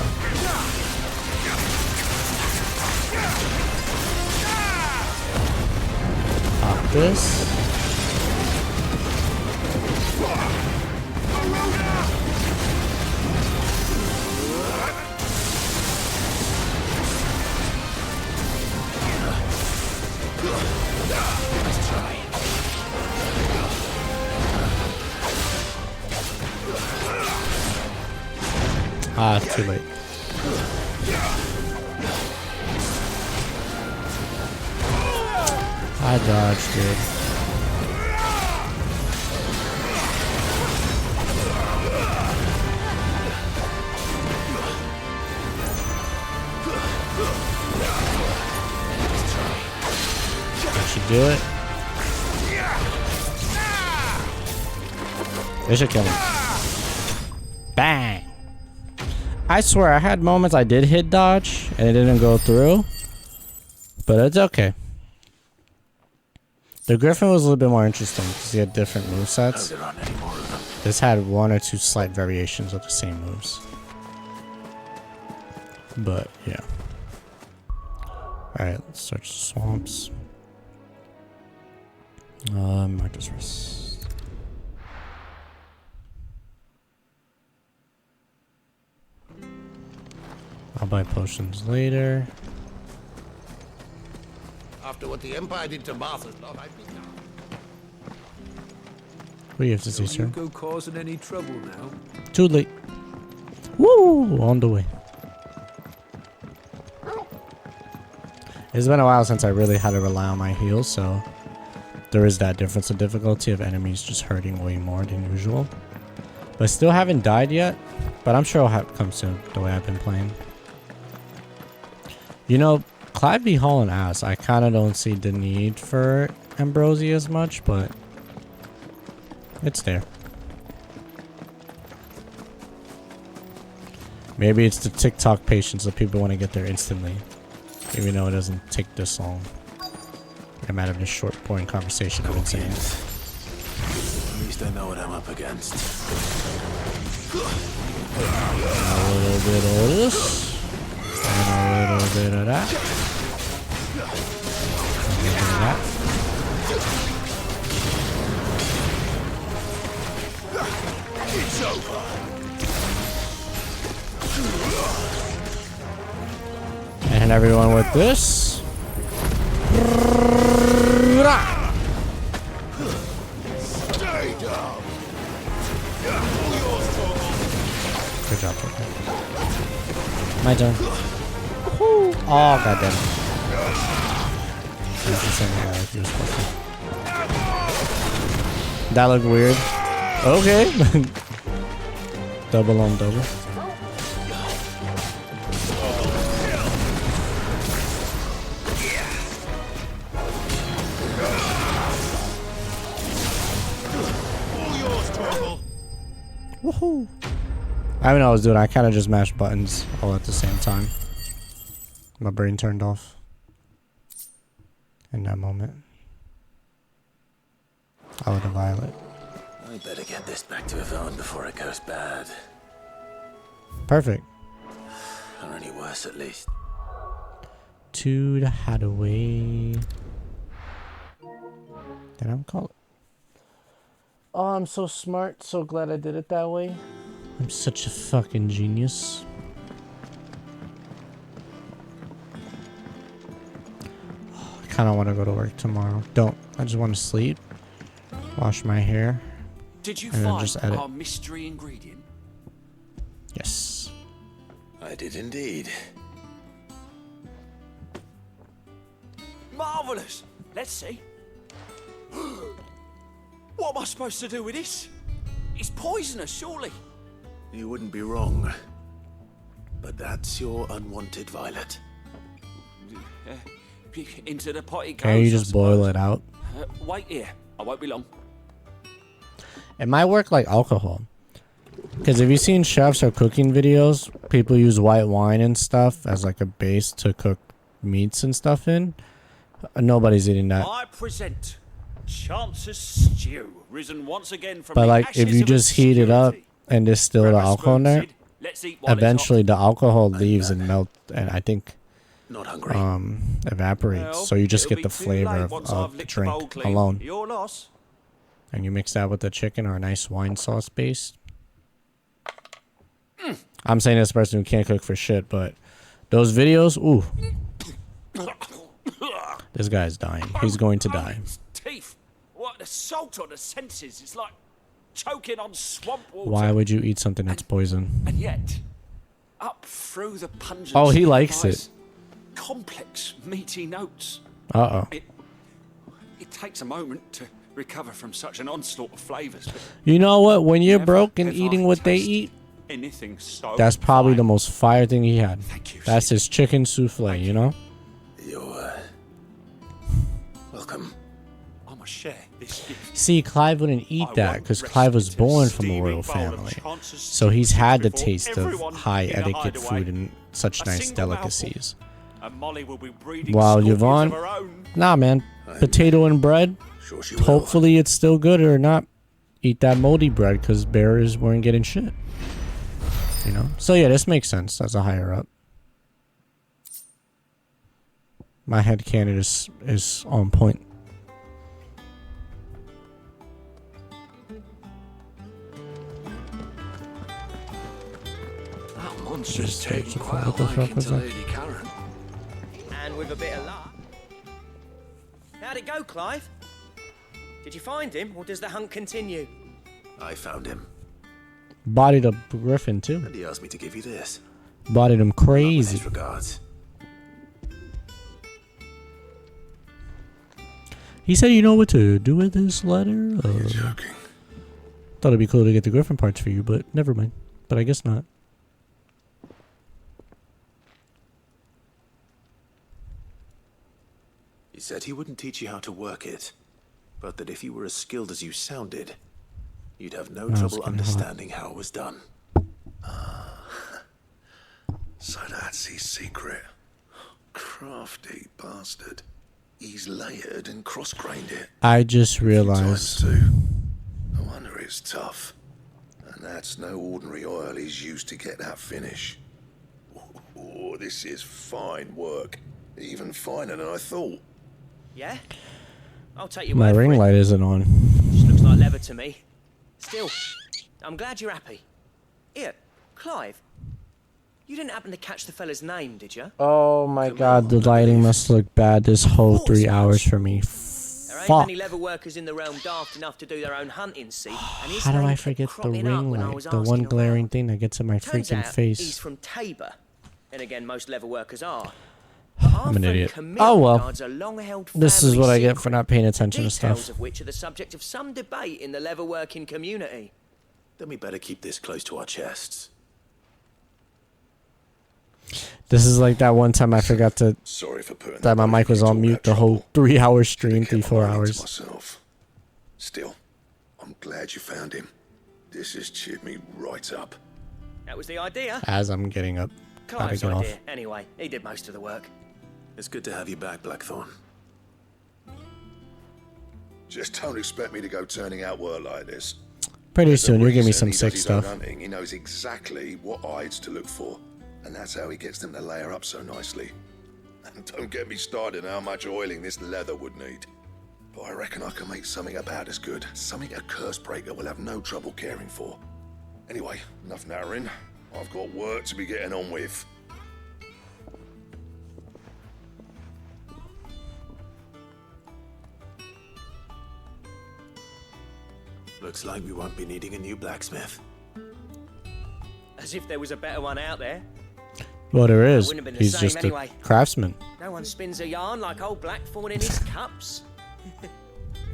A: Pop this.
F: Nice try.
A: Ah, too late. I dodged, dude. That should do it. They should kill him. Bang! I swear, I had moments I did hit dodge and it didn't go through. But it's okay. The Griffin was a little bit more interesting because he had different movesets. This had one or two slight variations of the same moves. But, yeah. Alright, let's search the swamps. Marcus Rest. I'll buy potions later.
O: After what the Empire did to Martha's lot, I've been down.
A: What do you have to say, sir?
P: Go causing any trouble now?
A: Too late. Woo! On the way. It's been a while since I really had to rely on my heals, so there is that difference of difficulty of enemies just hurting way more than usual. But still haven't died yet, but I'm sure it'll come soon, the way I've been playing. You know, Clive be hauling ass. I kind of don't see the need for Ambrosia as much, but it's there. Maybe it's the TikTok patience that people want to get there instantly, even though it doesn't take this long. I'm out of this short, boring conversation I've been saying.
F: At least I know what I'm up against.
A: A little bit of this. And a little bit of that. A little bit of that.
O: It's over.
A: And everyone with this.
O: Stay down.
A: Good job, okay. My turn. Woo. Oh, goddamn. That's the same guy like you were supposed to. That looked weird. Okay. Double on double. Woohoo! I don't know what I was doing. I kind of just mashed buttons all at the same time. My brain turned off in that moment. I would have violet.
F: I better get this back to Yvonne before it goes bad.
A: Perfect.
F: Or any worse, at least.
A: To the hideaway. Then I'm called. Oh, I'm so smart. So glad I did it that way. I'm such a fucking genius. Oh, I kind of want to go to work tomorrow. Don't. I just want to sleep, wash my hair,
L: Did you
A: and then
L: find
A: just edit.
L: our mystery ingredient?
A: Yes.
F: I did indeed.
L: Marvelous. Let's see. What am I supposed to do with this? It's poisonous, surely.
F: You wouldn't be wrong. But that's your unwanted violet.
L: Into the pot it goes.
A: Can you
L: I
A: just boil
L: suppose.
A: it out?
L: Wait here. I won't be long.
A: It might work like alcohol. Because if you've seen chefs or cooking videos, people use white wine and stuff as like a base to cook meats and stuff in. Nobody's eating that.
L: I present Chance's stew, risen once again from
A: But
L: the
A: like, if
L: ashes
A: you
L: of
A: just heat it up and distill the alcohol in there,
L: Let's eat while it's
A: eventually the alcohol leaves and melt, and I think
F: Not hungry.
A: evaporates.
L: Well,
A: So you just
L: it'll
A: get the
L: be too
A: flavor
L: late
A: of
L: once I've
A: the
L: licked the bowl
A: drink
L: clean.
A: alone.
L: Your loss.
A: And you mix that with the chicken or a nice wine sauce base. I'm saying this person who can't cook for shit, but those videos, ooh. This guy's dying. He's going to die.
L: Teeth. What the salt on the senses? It's like choking on swamp water.
A: Why would you eat something that's poison?
L: And yet, up through the pungent.
A: Oh, he likes it.
L: Complex, meaty notes.
A: Uh-oh.
L: It takes a moment to recover from such an onslaught of flavors. But
A: You know what? When you're
L: never
A: broke and
L: have
A: eating
L: I
A: what they
L: tasted
A: eat,
L: anything so
A: that's probably
L: fine.
A: the most fire thing he had.
L: you,
A: That's his chicken souffle, you know?
F: You're welcome.
L: I must share this gift.
A: See, Clive wouldn't eat that because Clive was born from a royal family. So he's had the taste of high etiquette food and such nice delicacies.
L: And Molly will be breeding
A: While
L: scorpions
A: Yvonne,
L: of her own.
A: nah, man, potato and bread.
F: Sure she will.
A: Hopefully it's still good or not. Eat that moldy bread because bears weren't getting shit. You know? So yeah, this makes sense as a higher up. My headcanon is on point.
I: That monster's taking
A: What
I: quite
A: the
I: a
A: fuck
I: liking
A: was
I: to
A: that?
I: Lady Karen.
K: And with a bit of luck. How'd it go, Clive? Did you find him, or does the hunt continue?
F: I found him.
A: Bodied a griffin too.
F: And he asked me to give you this.
A: Bodied him crazy.
F: Best regards.
A: He said you know what to do with this letter? You're
M: joking.
A: Thought it'd be cool to get the griffin parts for you, but never mind. But I guess not.
F: He said he wouldn't teach you how to work it, but that if you were as skilled as you sounded, you'd have no
A: That's
F: trouble
A: kinda
F: understanding how it was done.
M: So that's his secret. Crafty bastard. He's layered and cross-grained it.
A: I just
M: Times
A: realized.
M: too. No wonder it's tough. And that's no ordinary oil he's used to get that finish. Oh, this is fine work. Even finer than I thought.
K: Yeah? I'll take your
A: My
K: word for
A: ring
K: it.
A: light isn't on.
K: Just looks like leather to me. Still, I'm glad you're happy. Here, Clive. You didn't happen to catch the fella's name, did you?
A: Oh my god, the lighting must look bad this whole 3 hours for me.
K: There ain't
A: Fuck.
K: many leather workers in the realm daft enough to do their own hunting, see? And his
A: How do
K: name
A: I
K: kept
A: forget the
K: cropping up
A: ring
K: when I
A: light?
K: was
A: The one
K: asking
A: glaring
K: around.
A: thing that gets in my
K: Turns
A: freaking
K: out
A: face.
K: he's from Tabor. And again, most leather workers are.
A: I'm an idiot. Oh well. This is what I get for not paying attention to
K: Details
A: stuff.
K: of which are the subject of some debate in the leather working community.
F: Then we better keep this close to our chests.
A: This is like that one time I forgot to
M: Sorry for putting
A: that my mic was on mute the whole 3 hour stream, 4 hours.
M: myself. Still, I'm glad you found him. This has cheered me right up.
K: That was the idea.
A: As I'm getting up, gotta
K: Clive's
A: get off.
K: idea. Anyway, he did most of the work.
F: It's good to have you back, Blackthorn.
M: Just don't expect me to go turning out work like this.
A: Pretty
M: There's a
A: soon you'll give me
M: reason
A: some
M: he does
A: sick
M: his own
A: stuff.
M: hunting. He knows exactly what hides to look for, and that's how he gets them to layer up so nicely. And don't get me started on how much oiling this leather would need. but I reckon I can make something about as good. Something a Cursebreaker will have no trouble caring for. Anyway, enough nattering. I've got work to be getting on with.
F: Looks like we won't be needing a new blacksmith.
K: As if there was a better one out there.
A: Well, there is.
K: Wouldn't have been the
A: He's
K: same
A: just
K: anyway.
A: a craftsman.
K: No one spins a yarn like old Blackthorn in his cups.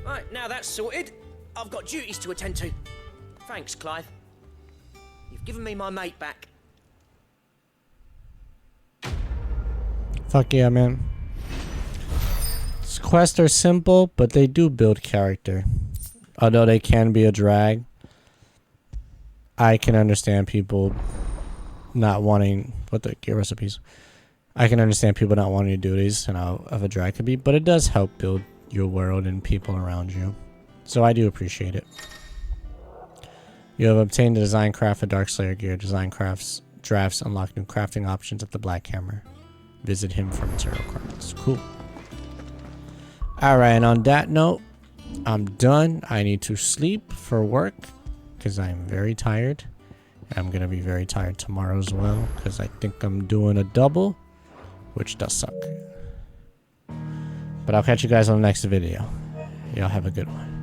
K: Right, now that's sorted, I've got duties to attend to. Thanks, Clive. You've given me my mate back.
A: Fuck yeah, man. These quests are simple, but they do build character. Although they can be a drag, I can understand people not wanting what the gear recipes. I can understand people not wanting to do these and how of a drag could be, but it does help build your world and people around you. So I do appreciate it. You have obtained the design craft for Darkslayer gear. Design crafts drafts unlock new crafting options at the Black Hammer. Visit him for material crafts. Cool. Alright, and on that note, I'm done. I need to sleep for work because I'm very tired. I'm going to be very tired tomorrow as well because I think I'm doing a double, which does suck. But I'll catch you guys on the next video. Y'all have a good one.